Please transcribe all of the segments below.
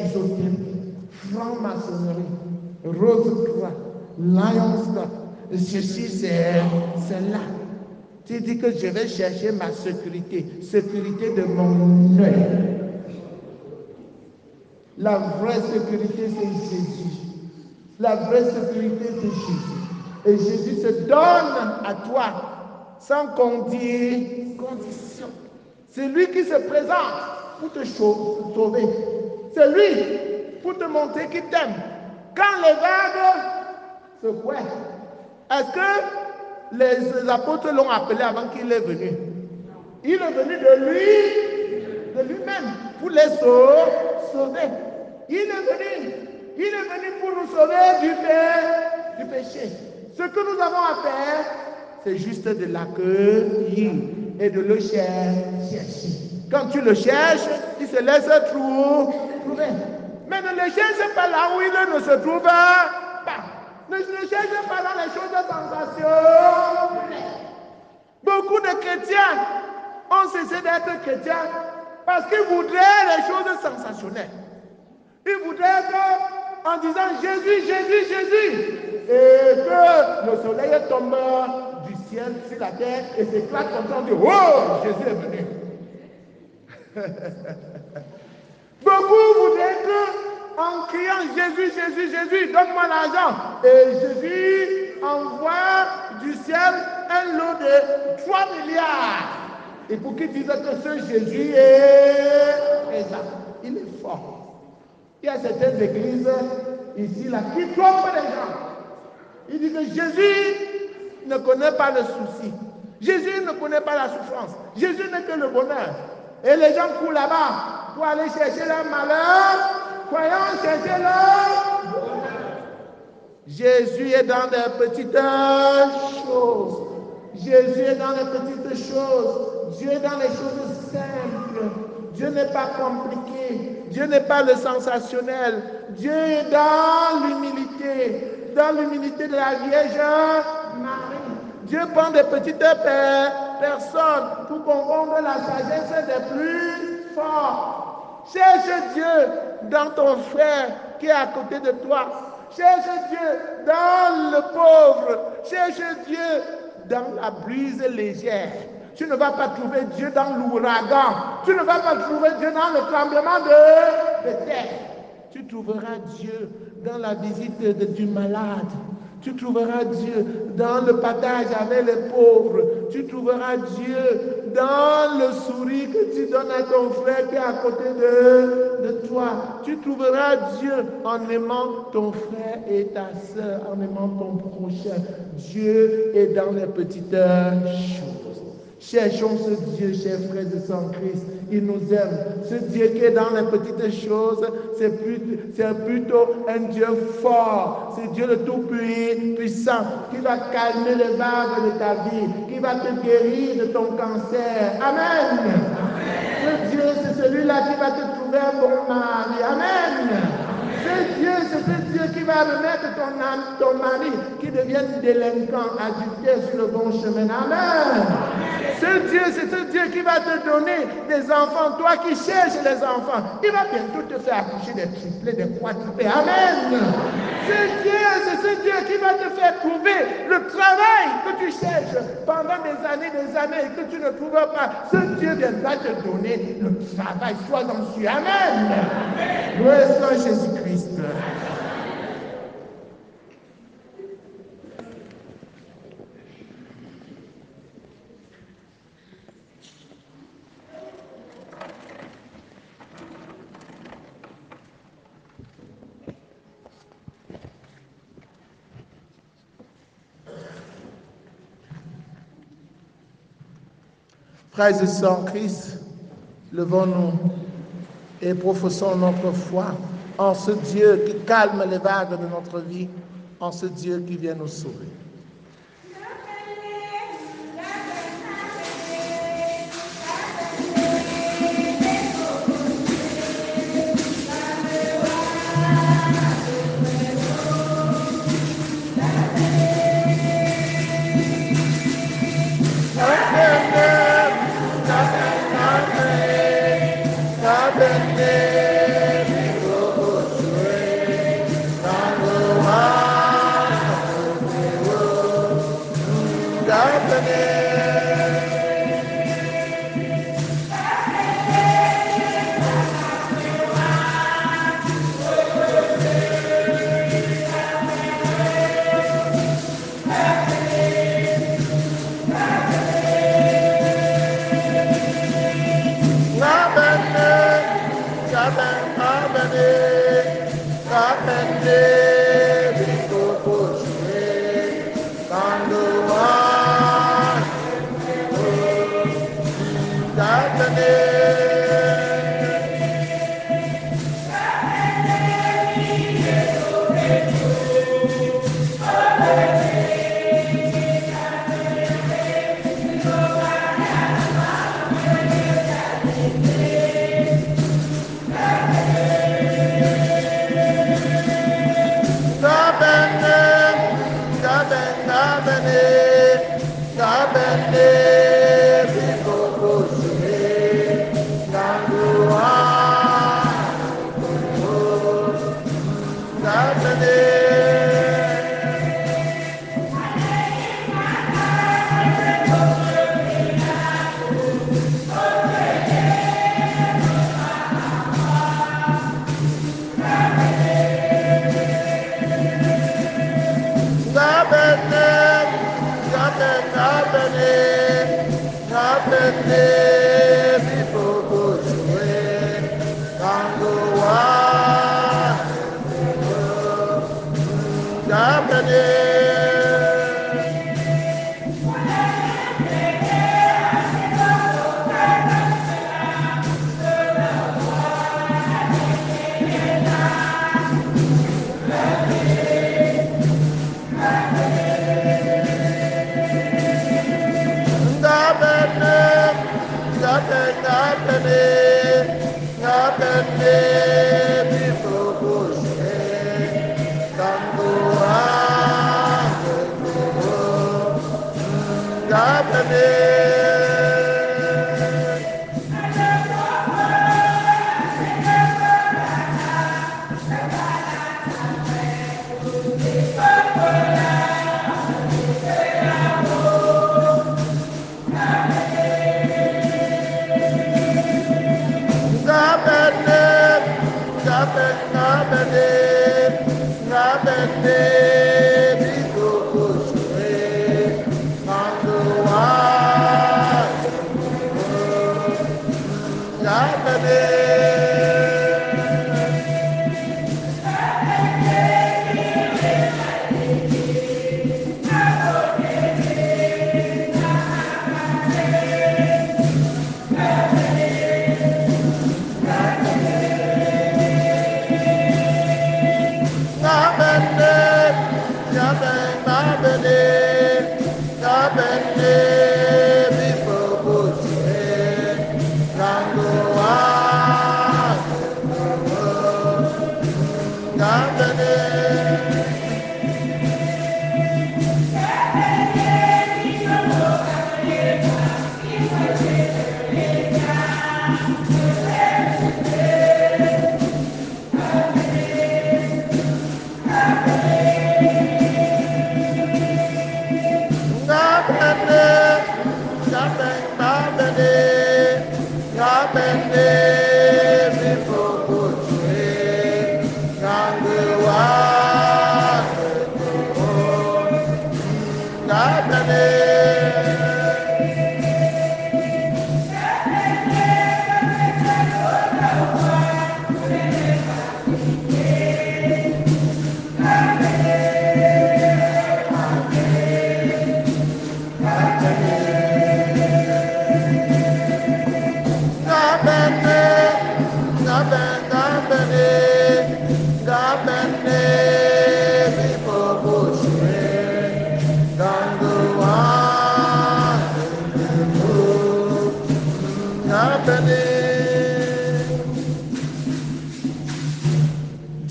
exothermie, franc-maçonnerie, Rose-Croix, Lions Club. Ceci, c'est là. Tu dis que je vais chercher ma sécurité de mon œil. La vraie sécurité, c'est Jésus. La vraie sécurité, c'est Jésus. Et Jésus se donne à toi sans condition. C'est lui qui se présente pour te sauver. C'est lui pour te montrer qu'il t'aime. Quand les vagues se couaient, est-ce que les apôtres l'ont appelé avant qu'il est venu? Il est venu de lui-même, pour les sauver. Il est venu pour nous sauver du péché. Ce que nous avons à faire, c'est juste de l'accueillir et de le chercher. Quand tu le cherches, il se laisse trouver. Mais ne le cherche pas là où il ne se trouve pas. Ne le cherche pas dans les choses sensationnelles. Beaucoup de chrétiens ont cessé d'être chrétiens parce qu'ils voudraient les choses sensationnelles. Ils voudraient être en disant Jésus, Jésus, Jésus. Et que le soleil tombe du ciel sur la terre et s'éclate comme ça. On dit, oh, Jésus est venu. Beaucoup voudraient que, en criant Jésus, Jésus, Jésus, donne-moi l'argent. Et Jésus envoie du ciel un lot de 3 milliards. Et pour qu'ils disent que ce Jésus est présent. Il est fort. Il y a certaines églises ici, là, qui trompent les gens. Il dit que Jésus ne connaît pas le souci. Jésus ne connaît pas la souffrance. Jésus n'est que le bonheur. Et les gens courent là-bas pour aller chercher leur malheur, croyant chercher leur bonheur. Jésus est dans les petites choses. Jésus est dans les petites choses. Dieu est dans les choses simples. Dieu n'est pas compliqué. Dieu n'est pas le sensationnel. Dieu est dans l'humilité de la Vierge Marie. Dieu prend des petites personnes pour confondre la sagesse des plus forts. Cherche Dieu dans ton frère qui est à côté de toi. Cherche Dieu dans le pauvre. Cherche Dieu dans la brise légère. Tu ne vas pas trouver Dieu dans l'ouragan. Tu ne vas pas trouver Dieu dans le tremblement de terre. Tu trouveras Dieu dans la visite du malade. Tu trouveras Dieu dans le partage avec les pauvres. Tu trouveras Dieu dans le sourire que tu donnes à ton frère qui est à côté de toi. Tu trouveras Dieu en aimant ton frère et ta soeur, en aimant ton prochain. Dieu est dans les petites choses. Cherchons ce Dieu, chers frères et sœurs en Christ. Il nous aime. Ce Dieu qui est dans les petites choses, c'est plutôt un Dieu fort. C'est Dieu le Tout-Puissant qui va calmer les vagues de ta vie, qui va te guérir de ton cancer. Amen. Ce Dieu, c'est celui-là qui va te trouver un bon mari. Amen. C'est ce Dieu qui va remettre ton mari qui devienne délinquant, adultère sur le bon chemin. Amen. C'est ce Dieu qui va te donner des enfants. Toi qui cherches les enfants, il va bientôt te faire accoucher des triplés, des quadruplés. Amen. C'est ce Dieu qui va te faire trouver le travail que tu cherches pendant des années et que tu ne trouves pas. Ce Dieu viendra te donner le travail. Sois-en sûr. Amen. Loué soit Jésus-Christ. Frères et sœurs en Christ, levons-nous et professons notre foi en ce Dieu qui calme les vagues de notre vie, en ce Dieu qui vient nous sauver.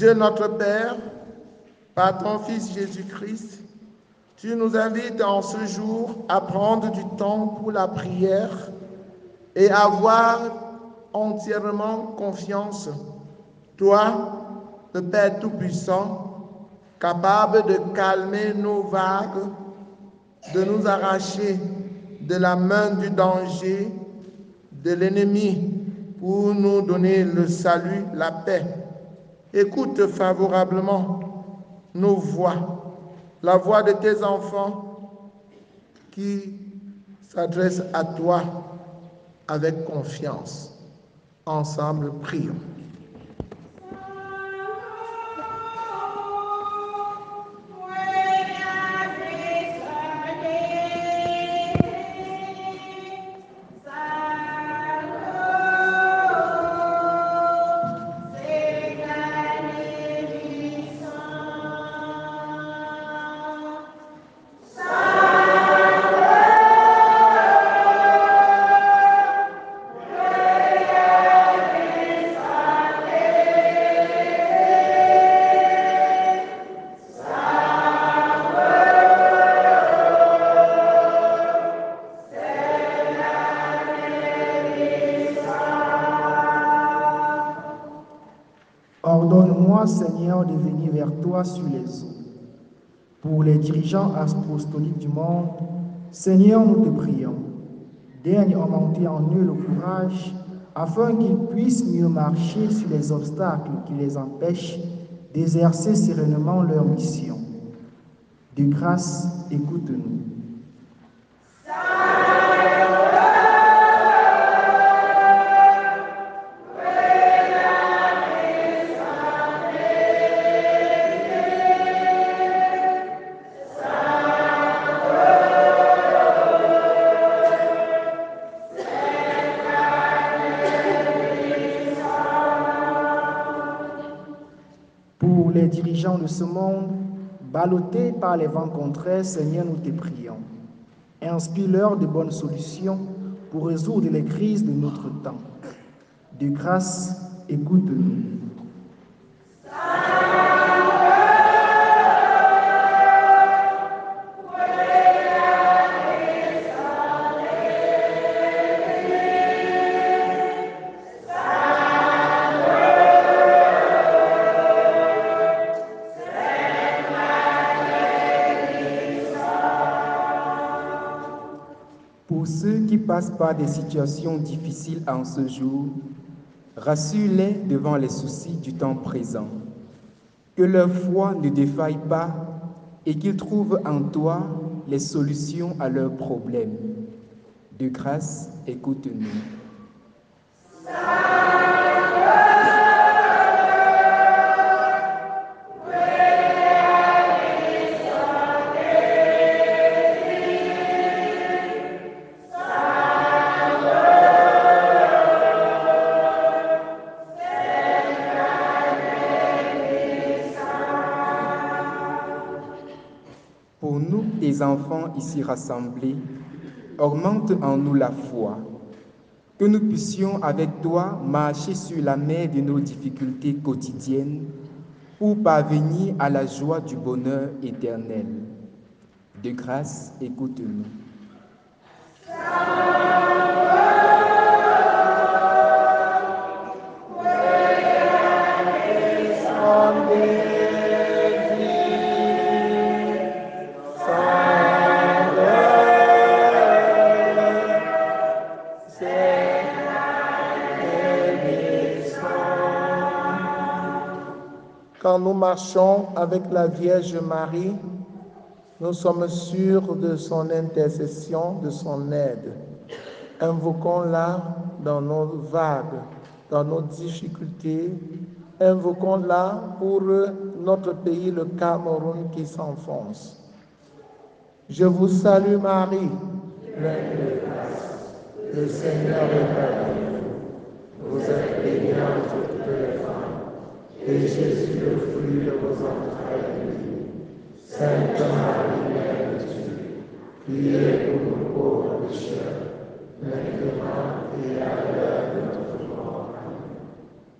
Dieu notre Père, par ton Fils Jésus-Christ, tu nous invites en ce jour à prendre du temps pour la prière et avoir entièrement confiance, toi, le Père Tout-Puissant, capable de calmer nos vagues, de nous arracher de la main du danger, de l'ennemi, pour nous donner le salut, la paix. Écoute favorablement nos voix, la voix de tes enfants qui s'adressent à toi avec confiance. Ensemble, prions. Ordonne-moi, Seigneur, de venir vers toi sur les eaux. Pour les dirigeants apostoliques du monde, Seigneur, nous te prions. Daigne augmenter en eux le courage afin qu'ils puissent mieux marcher sur les obstacles qui les empêchent d'exercer sereinement leur mission. De grâce, écoute-nous. Pour les dirigeants de ce monde, ballottés par les vents contraires, Seigneur, nous te prions. Inspire-leur de bonnes solutions pour résoudre les crises de notre temps. De grâce, écoute-nous. Pour ceux qui passent par des situations difficiles en ce jour, rassure-les devant les soucis du temps présent. Que leur foi ne défaille pas et qu'ils trouvent en toi les solutions à leurs problèmes. De grâce, écoute-nous. Pour nous, tes enfants ici rassemblés, augmente en nous la foi, que nous puissions avec toi marcher sur la mer de nos difficultés quotidiennes pour parvenir à la joie du bonheur éternel. De grâce, écoute-nous. Quand nous marchons avec la Vierge Marie, nous sommes sûrs de son intercession, de son aide. Invoquons-la dans nos vagues, dans nos difficultés. Invoquons-la pour notre pays, le Cameroun, qui s'enfonce. Je vous salue Marie, pleine de grâce. Le Seigneur est avec vous. Vous êtes bénie entre toutes les femmes, et Jésus, le fruit de vos entrailles, est béni. Sainte Marie, Mère de Dieu, priez pour nous pauvres pécheurs, maintenant et à l'heure de notre mort. Amen.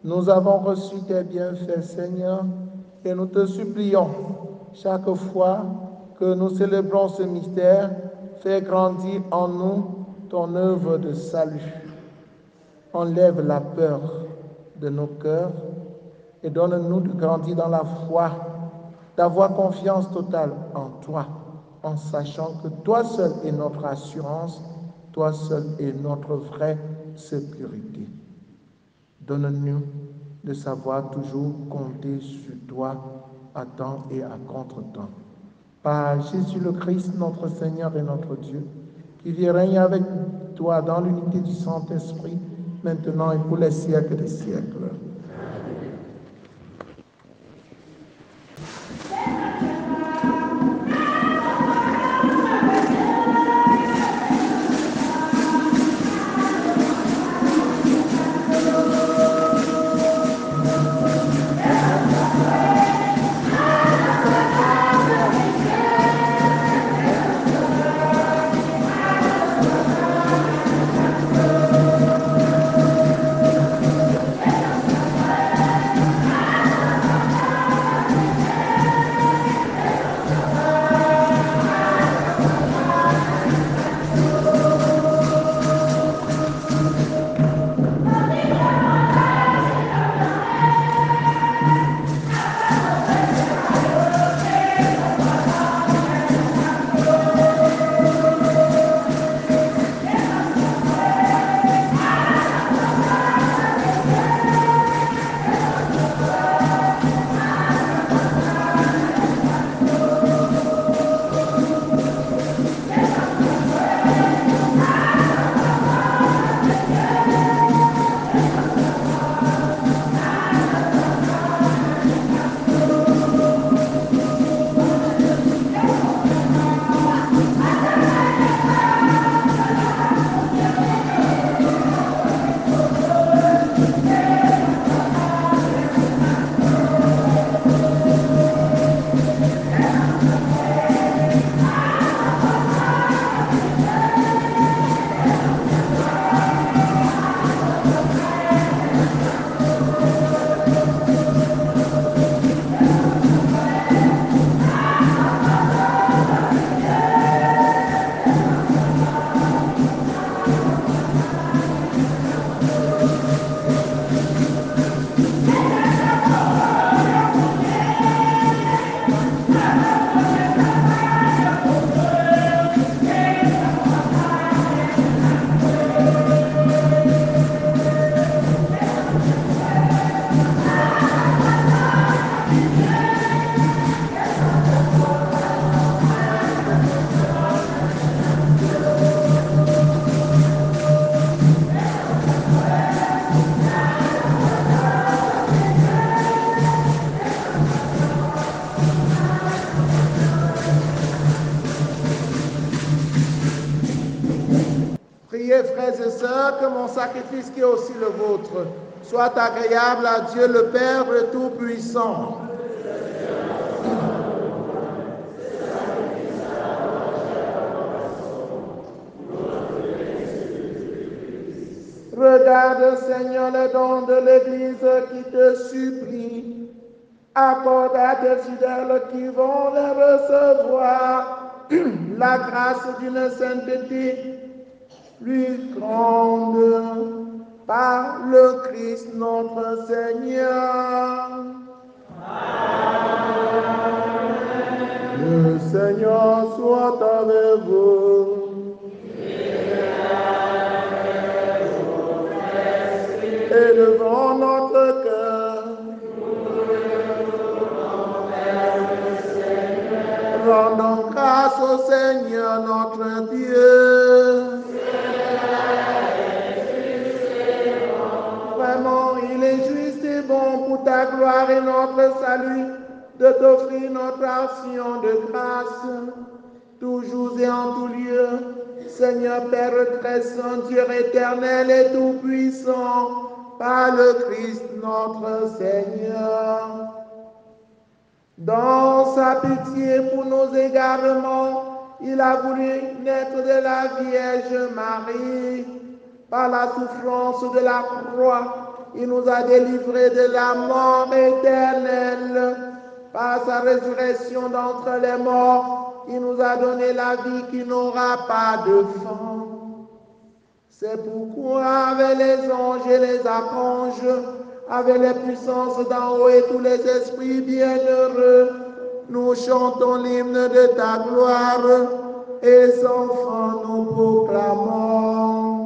Nous avons reçu tes bienfaits, Seigneur, et nous te supplions, chaque fois que nous célébrons ce mystère, fais grandir en nous ton œuvre de salut. Enlève la peur de nos cœurs et donne-nous de grandir dans la foi, d'avoir confiance totale en toi, en sachant que toi seul est notre assurance, toi seul est notre vraie sécurité. Donne-nous de savoir toujours compter sur toi à temps et à contre-temps. Par Jésus le Christ, notre Seigneur et notre Dieu, qui vit et règne avec toi dans l'unité du Saint-Esprit, maintenant et pour les siècles des siècles. sœurs, que mon sacrifice qui est aussi le vôtre soit agréable à Dieu le Père Tout-Puissant. Regarde, Seigneur, les dons de l'Église qui te supplie. Accorde à tes fidèles qui vont les recevoir la grâce d'une sainteté plus grande par le Christ notre Seigneur. Amen. Le Seigneur soit avec vous. Et devant notre cœur, rendons grâce au Seigneur notre Dieu. Vraiment, il est juste et bon pour ta gloire et notre salut de t'offrir notre action de grâce, toujours et en tout lieu. Seigneur Père très saint, Dieu éternel et tout-puissant, par le Christ notre Seigneur. Dans sa pitié pour nos égarements, il a voulu naître de la Vierge Marie. Par la souffrance de la croix, il nous a délivrés de la mort éternelle. Par sa résurrection d'entre les morts, il nous a donné la vie qui n'aura pas de fin. C'est pourquoi avec les anges et les archanges, avec les puissances d'en haut et tous les esprits bienheureux, nous chantons l'hymne de ta gloire et sans fin nous proclamons.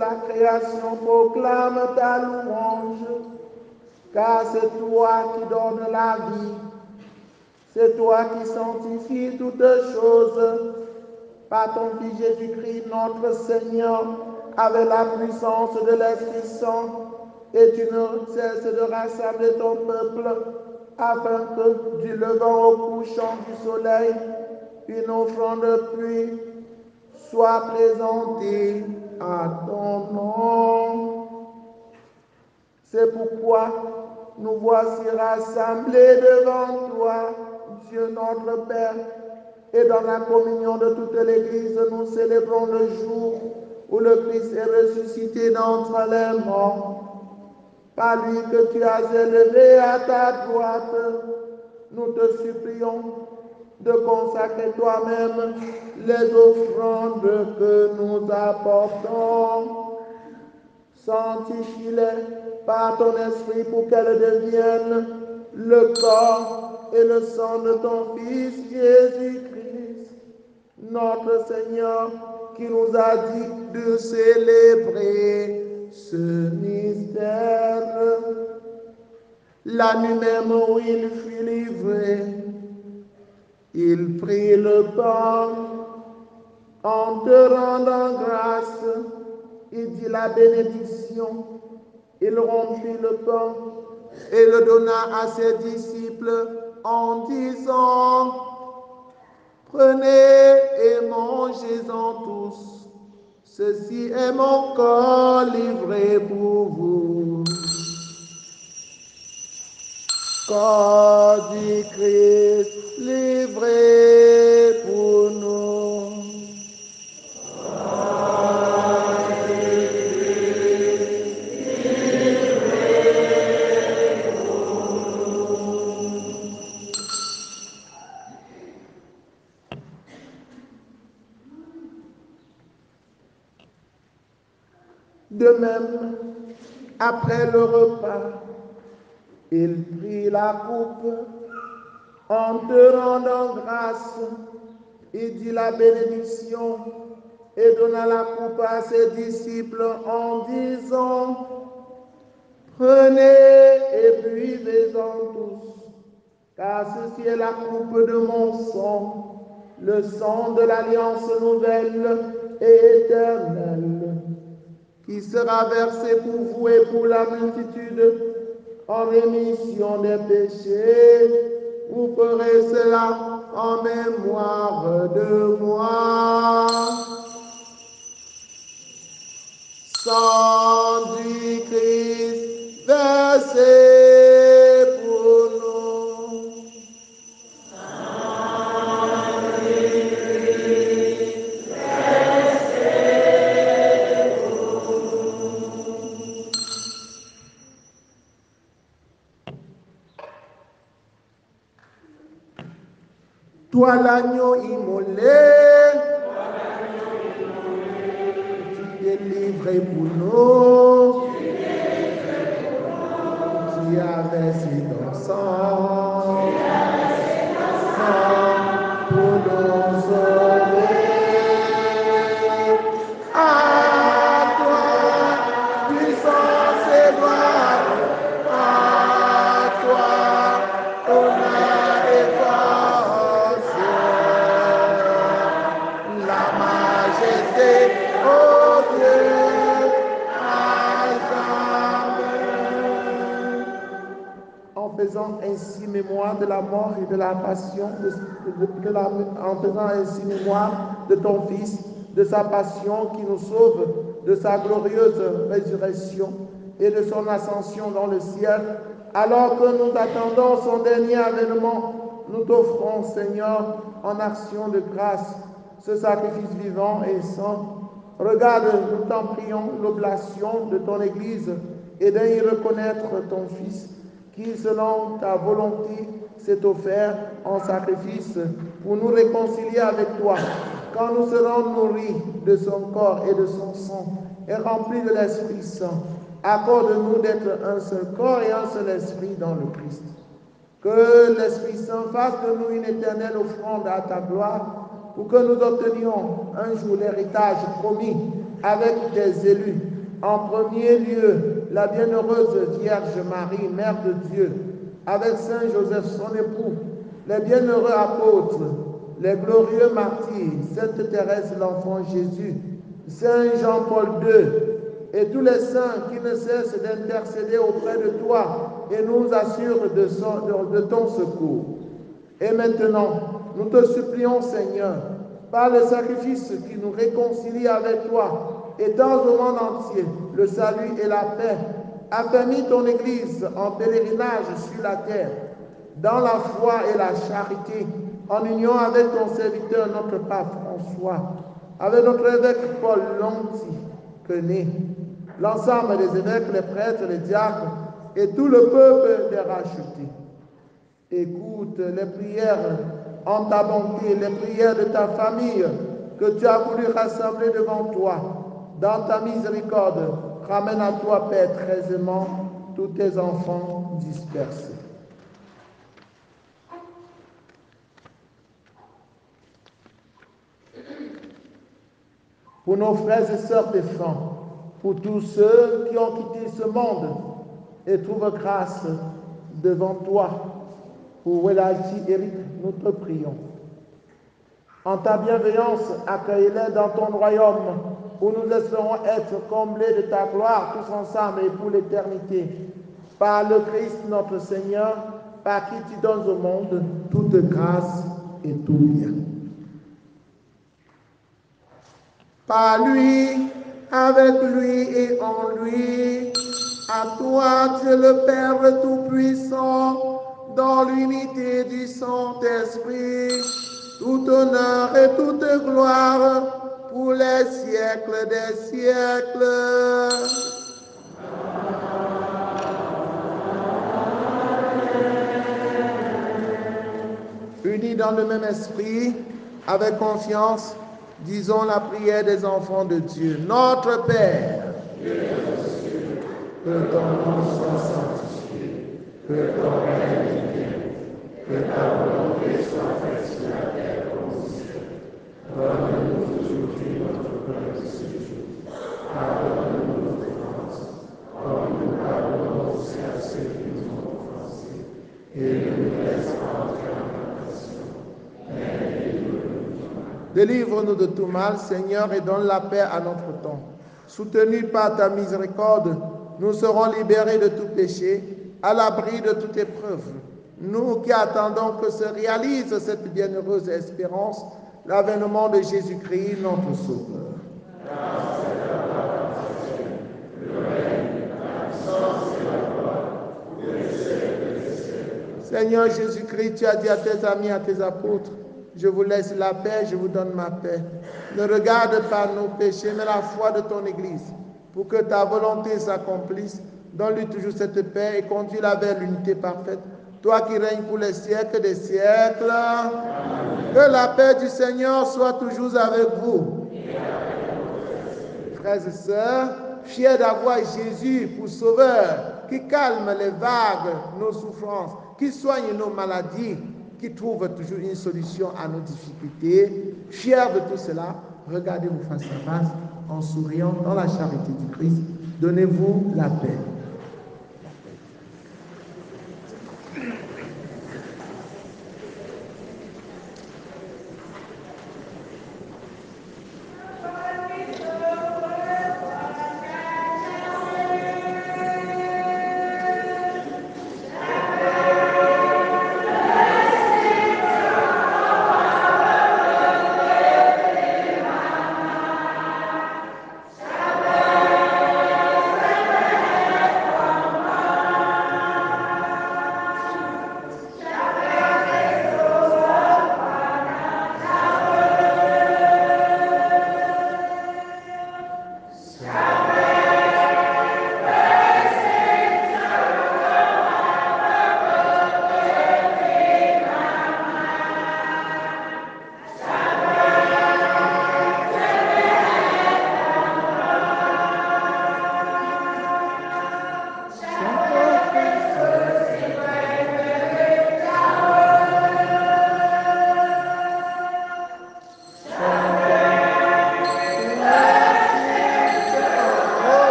la création proclame ta louange, car c'est toi qui donnes la vie, c'est toi qui sanctifies toutes choses. Par ton Fils Jésus-Christ, notre Seigneur, avec la puissance de l'Esprit Saint, et tu ne cesses de rassembler ton peuple, afin que du levant au couchant du soleil, une offrande pluie soit présentée à ton nom. C'est pourquoi nous voici rassemblés devant toi, Dieu notre Père, et dans la communion de toute l'Église, nous célébrons le jour où le Christ est ressuscité d'entre les morts. Par lui que tu as élevé à ta droite, nous te supplions de consacrer toi-même les offrandes que nous apportons. Sanctifie-les par ton esprit pour qu'elles deviennent le corps et le sang de ton Fils Jésus-Christ, notre Seigneur, qui nous a dit de célébrer ce mystère. La nuit même où il fut livré, il prit le pain, en te rendant grâce, il dit la bénédiction, il rompit le pain et le donna à ses disciples en disant: prenez et mangez-en tous, ceci est mon corps livré pour vous. Corps du Christ livré pour nous. De même, après le repas, il prit la coupe, en te rendant grâce, il dit la bénédiction et donna la coupe à ses disciples en disant: prenez et buvez-en tous, car ceci est la coupe de mon sang, le sang de l'alliance nouvelle et éternelle, qui sera versé pour vous et pour la multitude en rémission des péchés. Vous ferez cela en mémoire de moi. Sang du Christ versé pour nous. Toi l'agneau immolé, tu t'es livré pour nous, tu as versé ton sang, pour nous sauver. À toi, puissance et gloire, à toi, honneur et force, la majesté, ô Dieu, à jamais. En faisant ainsi mémoire de la mort et de la passion, en faisant ainsi mémoire de ton Fils, de sa passion qui nous sauve, de sa glorieuse résurrection et de son ascension dans le ciel, alors que nous attendons son dernier avènement, nous t'offrons, Seigneur, en action de grâce, ce sacrifice vivant et saint. Regarde, nous t'en prions, l'oblation de ton Église et d'y reconnaître ton Fils, qui, selon ta volonté, s'est offert en sacrifice pour nous réconcilier avec toi. Quand nous serons nourris de son corps et de son sang et remplis de l'Esprit Saint, accorde-nous d'être un seul corps et un seul esprit dans le Christ. Que l'Esprit Saint fasse de nous une éternelle offrande à ta gloire, pour que nous obtenions un jour l'héritage promis avec tes élus, En premier lieu, la bienheureuse Vierge Marie, Mère de Dieu, avec Saint Joseph, son époux, les bienheureux apôtres, les glorieux martyrs, Sainte Thérèse, l'enfant Jésus, Saint Jean-Paul II, et tous les saints qui ne cessent d'intercéder auprès de toi et nous assurent de ton secours. Et maintenant, nous te supplions, Seigneur, par le sacrifice qui nous réconcilie avec toi, étends au monde entier le salut et la paix. Affermis ton Église en pèlerinage sur la terre, dans la foi et la charité, en union avec ton serviteur, notre pape François, avec notre évêque Paul Lonti-Quené, l'ensemble des évêques, les prêtres, les diacres et tout le peuple des rachetés. Écoute les prières en ta bonté, les prières de ta famille que tu as voulu rassembler devant toi. Dans ta miséricorde, ramène à toi, Père, très aimant, tous tes enfants dispersés. Pour nos frères et sœurs défunts, pour tous ceux qui ont quitté ce monde et trouvent grâce devant toi, pour Welaji Eric, nous te prions. En ta bienveillance, accueille-les dans ton royaume, où nous espérons être comblés de ta gloire tous ensemble et pour l'éternité. Par le Christ notre Seigneur, par qui tu donnes au monde toute grâce et tout bien. Par lui, avec lui et en lui, à toi, Dieu le Père Tout-Puissant, dans l'unité du Saint-Esprit, tout honneur et toute gloire pour les siècles des siècles. Unis dans le même esprit, avec confiance, disons la prière des enfants de Dieu. Notre Père, que ton nom soit sanctifié, que ton règne vienne, que ta volonté soit faite sur la terre comme au ciel. Donne-nous aujourd'hui notre pain de ce jour. Pardonne-nous nos offenses, comme nous pardonnons aussi à ceux qui nous ont offensés. Et ne nous laisse pas entrer en tentation, mais délivre-nous du mal. Délivre-nous de tout mal, Seigneur, et donne la paix à notre temps. Soutenus par ta miséricorde, nous serons libérés de tout péché, à l'abri de toute épreuve. Nous qui attendons que se réalise cette bienheureuse espérance, l'avènement de Jésus-Christ, notre Sauveur. Seigneur Jésus-Christ, tu as dit à tes amis, à tes apôtres, je vous laisse la paix, je vous donne ma paix. Ne regarde pas nos péchés, mais la foi de ton Église. Pour que ta volonté s'accomplisse, donne-lui toujours cette paix et conduis-la vers l'unité parfaite. Toi qui règnes pour les siècles des siècles, que la paix du Seigneur soit toujours avec vous. Frères et sœurs, fiers d'avoir Jésus pour sauveur, qui calme les vagues, nos souffrances, qui soigne nos maladies, qui trouve toujours une solution à nos difficultés. Fiers de tout cela, regardez-vous face à face, en souriant dans la charité du Christ. Donnez-vous la paix.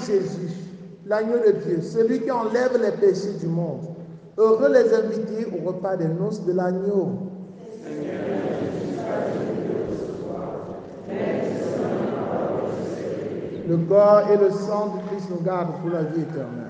Jésus, l'agneau de Dieu, celui qui enlève les péchés du monde. Heureux les invités au repas des noces de l'agneau. Le corps et le sang du Christ nous gardent pour la vie éternelle.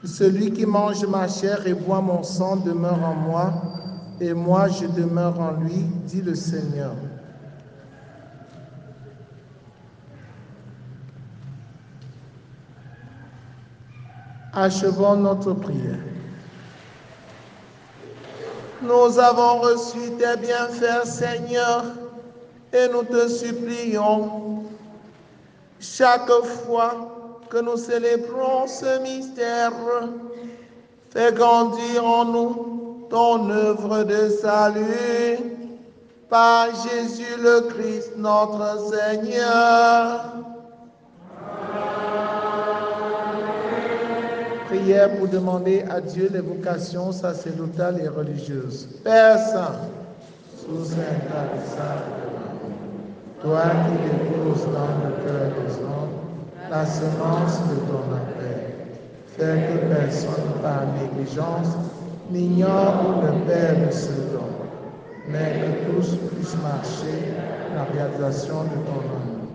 Celui qui mange ma chair et boit mon sang demeure en moi, et moi je demeure en lui, dit le Seigneur. Achevons notre prière. Nous avons reçu tes bienfaits, Seigneur, et nous te supplions, chaque fois que nous célébrons ce mystère, fais grandir en nous ton œuvre de salut par Jésus le Christ, notre Seigneur. Prière pour demander à Dieu les vocations sacerdotales et religieuses. Père Saint, sous intarissable, toi qui déposes dans le cœur des hommes la semence de ton appel, fais que personne par négligence n'ignore où le Père de ce don, mais que tous puissent marcher dans la réalisation de ton amour.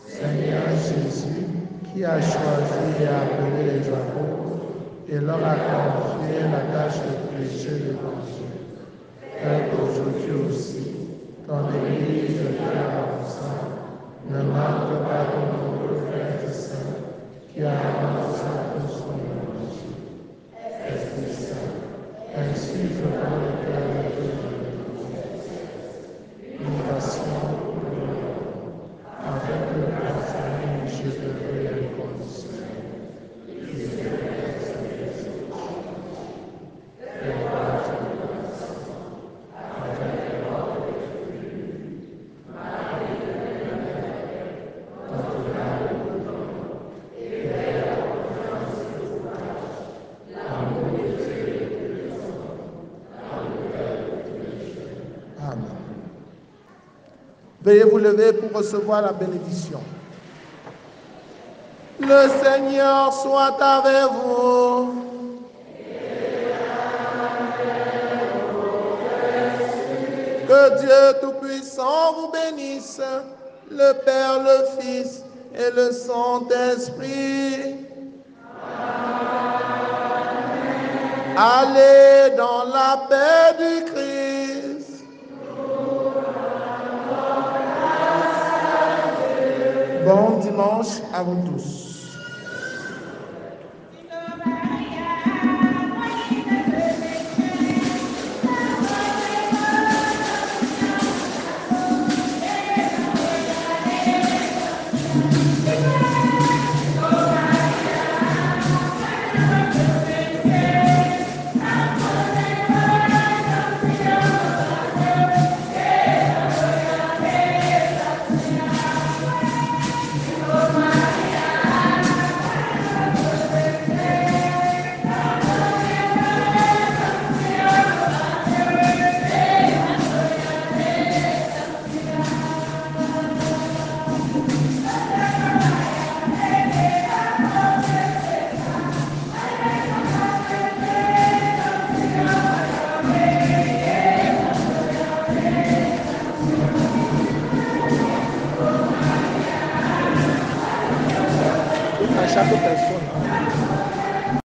Seigneur Jésus, qui a choisi et appelé les apôtres et leur a confié la tâche de prêcher l'évangile, fais qu'aujourd'hui aussi, ton Église de cœur ensemble ne manque pas de nombreux frères et sœurs qui avancent à tous son évangile. Esprit Saint, insuffle dans le cœur de Dieu l'innovation pour le monde, avec le personnel je devrais être conditionnel. Veuillez vous lever pour recevoir la bénédiction. Le Seigneur soit avec vous. Que Dieu Tout-Puissant vous bénisse, le Père, le Fils et le Saint-Esprit. Allez dans la paix du Christ. Bon dimanche à vous tous. À chaque personne.